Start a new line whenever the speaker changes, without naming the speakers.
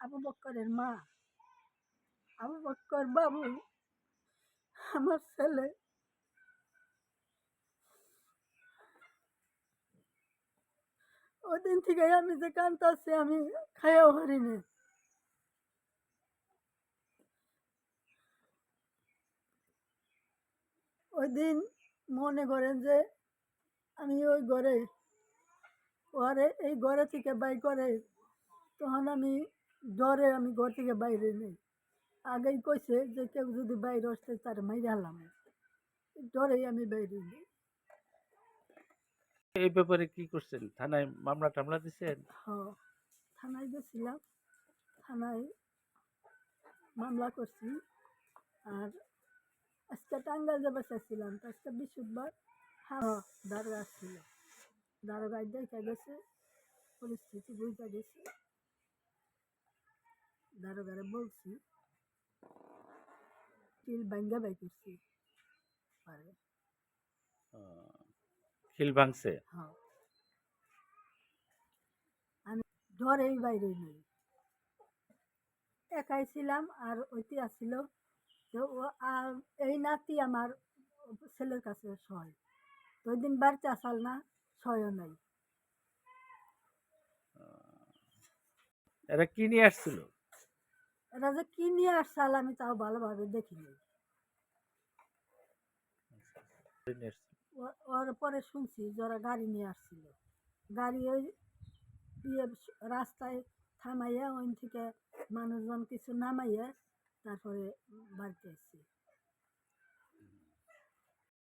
আবু বক্করের মা। আবু বক্কর বাবু আমার ছেলে। ওই দিন থেকে আমি যে কাঁদতাছি আমি খাইয়াও হারিনি। ওই দিন মনে করেন যে আমি ওই ঘরে ওরে এই ঘরে থেকে বাই করে তখন আমি ডরে আমি ঘর থেকে বাইরে নেই। আগেই কইছে যে কেউ যদি বাইরে আসতে তার মাইরে হালাম, ডরেই আমি বাইরে নেই।
এই ব্যাপারে কি করছেন? থানায় মামলা টামলা দিছেন?
হ, থানায় গেছিলাম, থানায় মামলা করছি। আর আজকে টাঙ্গাইল যাবার চাইছিলাম, তো আজকে বৃহস্পতিবার। হ্যাঁ, দারোগা আসছিল, দারোগা দেখা গেছে, পরিস্থিতি বুঝতে গেছে। দারোগারে বলছি টিল ভাঙ্গা বাই করছি পারে।
খিল ভাঙছে?
হ্যাঁ, আমি ডরেই বাইরে নেই, একাই ছিলাম। আর ওইটি আসছিল যে এই নাতি আমার ছেলের কাছে সয়, তো ওই দিন বাড়িতে আসাল না, সয়ও নাই।
এরা কি নিয়ে আসছিল?
এরা যে কি নিয়ে আসছাল আমি তাও ভালোভাবে দেখিনি। ওর পরে শুনছি যে ওরা গাড়ি নিয়ে আসছিল, গাড়ি ওই ইয়ে রাস্তায় থামাইয়া ওই থেকে মানুষজন কিছু নামাইয়া তারপরে বাড়িতে এসছি।